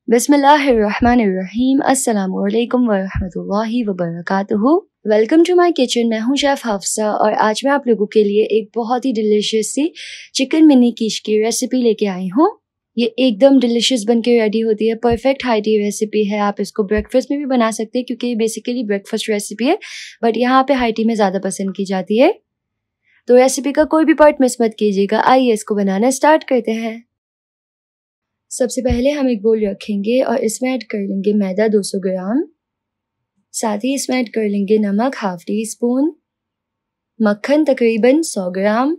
बिस्मिल्लाहिर्रहमानिर्रहीम। अस्सलामु अलैकुम वरहमतुल्लाहि वबरकातुहू। Welcome to my kitchen. मैं हूँ शेफ़ हफ्सा और आज मैं आप लोगों के लिए एक बहुत ही डिलीशियस सी चिकन मिनी कीश की रेसिपी लेके आई हूँ। ये एकदम डिलीशियस बन के रेडी होती है। परफेक्ट हाइटी रेसिपी है। आप इसको ब्रेकफास्ट में भी बना सकते हैं क्योंकि ये बेसिकली ब्रेकफास्ट रेसिपी है, बट यहाँ पे हाइटी में ज़्यादा पसंद की जाती है। तो रेसिपी का कोई भी पार्ट मिस मत कीजिएगा। आइए इसको बनाना स्टार्ट करते हैं। सबसे पहले हम एक बोल रखेंगे और इसमें ऐड कर लेंगे मैदा 200 ग्राम। साथ ही इसमें ऐड कर लेंगे नमक हाफ टी स्पून, मक्खन तकरीबन 100 ग्राम,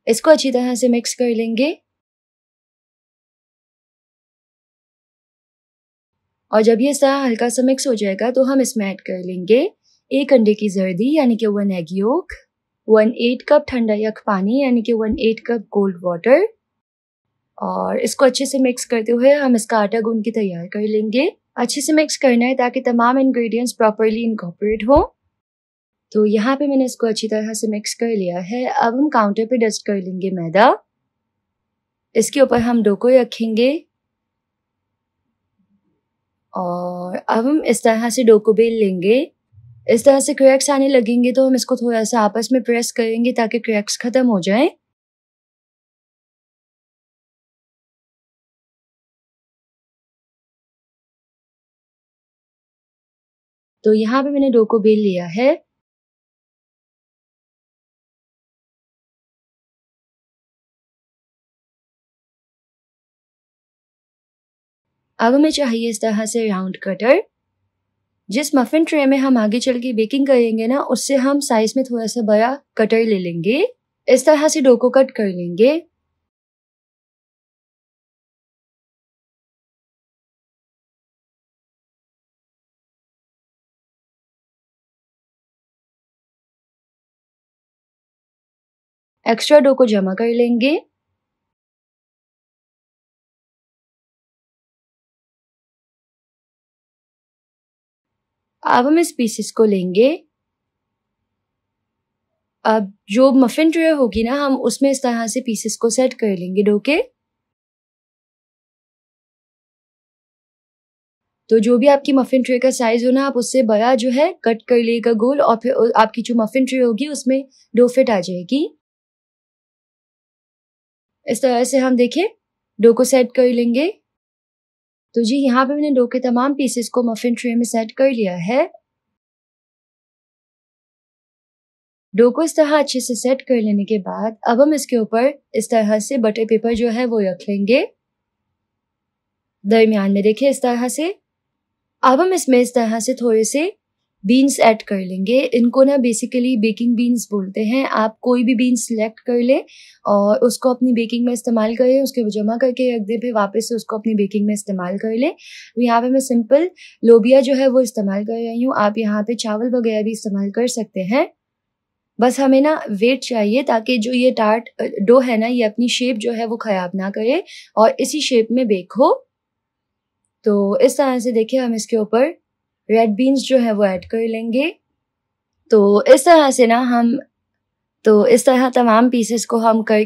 इसको अच्छी तरह से मिक्स कर लेंगे। और जब ये इस तरह हल्का सा मिक्स हो जाएगा तो हम इसमें ऐड कर लेंगे 1 अंडे की जर्दी यानी कि 1 एग योक, 1/8 कप ठंडा यख पानी यानी कि 1/8 कप कोल्ड वाटर। और इसको अच्छे से मिक्स करते हुए हम इसका आटा गूंद के तैयार कर लेंगे। अच्छे से मिक्स करना है ताकि तमाम इंग्रेडिएंट्स प्रॉपर्ली इनकॉर्पोरेट हो। तो यहाँ पे मैंने इसको अच्छी तरह से मिक्स कर लिया है। अब हम काउंटर पे डस्ट कर लेंगे मैदा। इसके ऊपर हम डो को रखेंगे और अब हम इस तरह से डो को बेल लेंगे। इस तरह से क्रैक्स आने लगेंगे तो हम इसको थोड़ा सा आपस में प्रेस करेंगे ताकि क्रैक्स खत्म हो जाएं। तो यहाँ पे मैंने डो को बेल लिया है। अब हमें चाहिए इस तरह से राउंड कटर। जिस मफिन ट्रे में हम आगे चल के बेकिंग करेंगे ना, उससे हम साइज में थोड़ा सा बड़ा कटर ले लेंगे। इस तरह से डो को कट कर लेंगे। एक्स्ट्रा डो को जमा कर लेंगे। अब हम इस पीसेस को लेंगे। अब जो मफिन ट्रे होगी ना, हम उसमें इस तरह से पीसेस को सेट कर लेंगे डो के। तो जो भी आपकी मफिन ट्रे का साइज हो ना, आप उससे बड़ा जो है कट कर लेगा गोल और फिर आपकी जो मफिन ट्रे होगी उसमें डो फिट आ जाएगी। इस तरह से हम देखें डो को सेट कर लेंगे। तो जी यहाँ पे मैंने डो के तमाम पीसेस को मफिन ट्रे में सेट कर लिया है। डो को इस तरह अच्छे से सेट कर लेने के बाद अब हम इसके ऊपर इस तरह से बटर पेपर जो है वो रख लेंगे दरमियान में, देखिए इस तरह से। अब हम इसमें इस तरह से थोड़े से बीन्स ऐड कर लेंगे। इनको ना बेसिकली बेकिंग बीन्स बोलते हैं। आप कोई भी बीन्स सिलेक्ट कर ले और उसको अपनी बेकिंग में इस्तेमाल करें, उसके जमा करके रख दें, फिर वापस से उसको अपनी बेकिंग में इस्तेमाल कर ले। तो यहाँ पे मैं सिंपल लोबिया जो है वो इस्तेमाल कर रही हूँ। आप यहाँ पे चावल वगैरह भी इस्तेमाल कर सकते हैं। बस हमें ना वेट चाहिए ताकि जो ये टार्ट डो है ना, ये अपनी शेप जो है वो खराब ना करे और इसी शेप में बेक हो। तो इस तरह से देखिए हम इसके ऊपर रेड बीन्स जो है वो ऐड कर लेंगे। तो इस तरह से ना हम इस तरह तमाम पीसेस को हम कर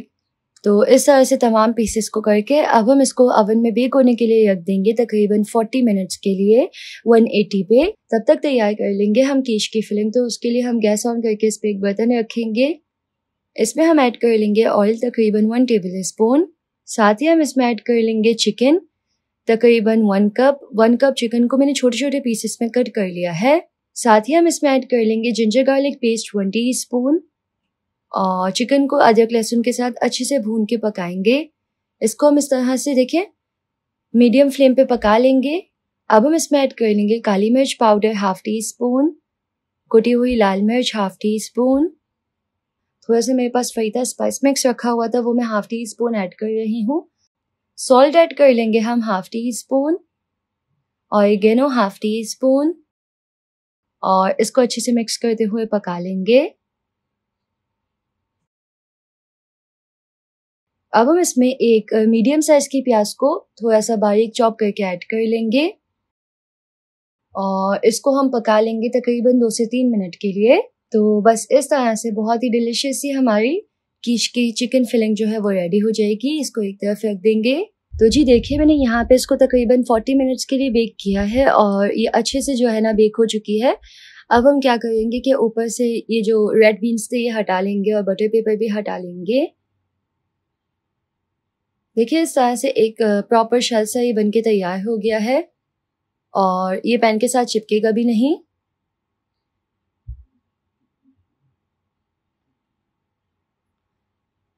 इस तरह से तमाम पीसेस को करके अब हम इसको ओवन में बेक होने के लिए रख देंगे तकरीबन 40 मिनट्स के लिए 180 पे। तब तक तैयार कर लेंगे हम कीश की फिलिंग। तो उसके लिए हम गैस ऑन करके इस पे एक बर्तन रखेंगे। इसमें हम ऐड कर लेंगे ऑयल तकरीबन 1 टेबल स्पून। साथ ही हम इसमें ऐड कर लेंगे चिकन तकरीबन 1 कप। 1 कप चिकन को मैंने छोटे छोटे पीसेस में कट कर लिया है। साथ ही हम इसमें ऐड कर लेंगे जिंजर गार्लिक पेस्ट 1 टीस्पून और चिकन को अदरक लहसुन के साथ अच्छे से भून के पकाएंगे। इसको हम इस तरह से देखें मीडियम फ्लेम पे पका लेंगे। अब हम इसमें ऐड कर लेंगे काली मिर्च पाउडर हाफ टी स्पून, कुटी हुई लाल मिर्च हाफ टी स्पून। थोड़ा सा मेरे पास फरीदा स्पाइस मिक्स रखा हुआ था, वो मैं हाफ टी स्पून ऐड कर रही हूँ। सॉल्ट ऐड कर लेंगे हम half tea spoon, oregano half tea spoon और इसको अच्छे से मिक्स करते हुए पका लेंगे। अब हम इसमें एक मीडियम साइज की प्याज को थोड़ा सा बारीक चॉप करके ऐड कर लेंगे और इसको हम पका लेंगे तकरीबन 2 से 3 मिनट के लिए। तो बस इस तरह से बहुत ही डिलिशियस सी हमारी कीश की चिकन फिलिंग जो है वो रेडी हो जाएगी। इसको एक तरफ रख देंगे। तो जी देखिए, मैंने यहाँ पे इसको तकरीबन 40 मिनट्स के लिए बेक किया है और ये अच्छे से जो है ना बेक हो चुकी है। अब हम क्या करेंगे कि ऊपर से ये जो रेड बीन्स थे ये हटा लेंगे और बटर पेपर भी हटा लेंगे। देखिए इस तरह से एक प्रॉपर शेल सा ये बनके तैयार हो गया है और ये पैन के साथ चिपकेगा भी नहीं।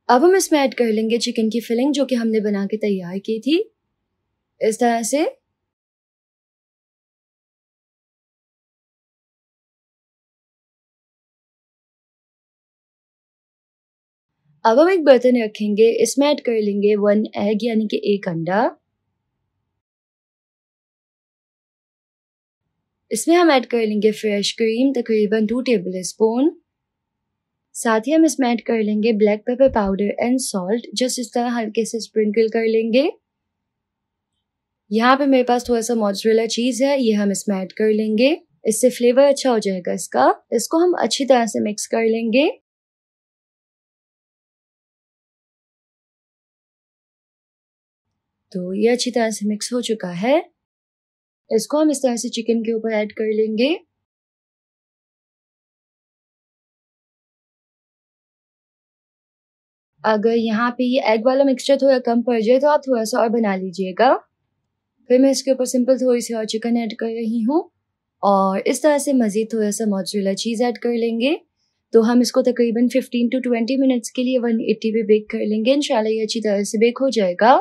अब हम इसमें ऐड कर लेंगे चिकन की फिलिंग जो कि हमने बना के तैयार की थी, इस तरह से। अब हम एक बर्तन रखेंगे, इसमें ऐड कर लेंगे 1 एग यानी कि 1 अंडा। इसमें हम ऐड कर लेंगे फ्रेश क्रीम तकरीबन 2 टेबल स्पून। साथ ही हम इसमें ऐड कर लेंगे black pepper powder and salt, just इस तरह हल्के से स्प्रिंकल कर लेंगे। यहाँ पे मेरे पास थोड़ा सा मोज़रेला चीज़ है, ये हम इसमें ऐड कर लेंगे, इससे फ्लेवर अच्छा हो जाएगा इसका। इसको हम अच्छी तरह से मिक्स कर लेंगे। तो ये अच्छी तरह से मिक्स हो चुका है। इसको हम इस तरह से चिकन के ऊपर ऐड कर लेंगे। अगर यहाँ पे ये एग वाला मिक्सचर थोड़ा कम पड़ जाए तो आप थोड़ा सा और बना लीजिएगा। फिर मैं इसके ऊपर सिंपल थोड़ी सी और चिकन ऐड कर रही हूँ और इस तरह से मज़ीद थोड़ा सा मोज़रेला चीज़ ऐड कर लेंगे। तो हम इसको तकरीबन 15 to 20 मिनट्स के लिए 180 पे बेक कर लेंगे। इंशाल्लाह ये अच्छी तरह से बेक हो जाएगा।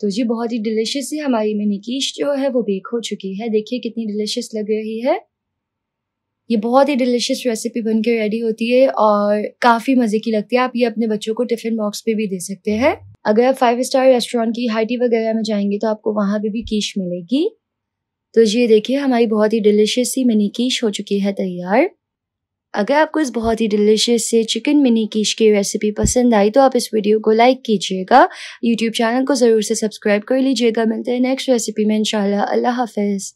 तो जी बहुत ही डिलिशियस सी हमारी मिनी कीश जो है वो बेक हो चुकी है। देखिए कितनी डिलिशियस लग रही है। ये बहुत ही डिलिशियस रेसिपी बनके रेडी होती है और काफ़ी मज़े की लगती है। आप ये अपने बच्चों को टिफ़िन बॉक्स पे भी दे सकते हैं। अगर आप 5 स्टार रेस्टोरेंट की हाई टी वगैरह में जाएंगे तो आपको वहाँ पे भी कीश मिलेगी। तो ये देखिए हमारी बहुत ही डिलिशियस सी मिनी कीश हो चुकी है तैयार। अगर आपको इस बहुत ही डिलिशियस से चिकन मिनी कीश की रेसिपी पसंद आई तो आप इस वीडियो को लाइक कीजिएगा। यूट्यूब चैनल को ज़रूर से सब्सक्राइब कर लीजिएगा। मिलते हैं नेक्स्ट रेसिपी में इंशाल्लाह। अल्लाह हाफ़िज़।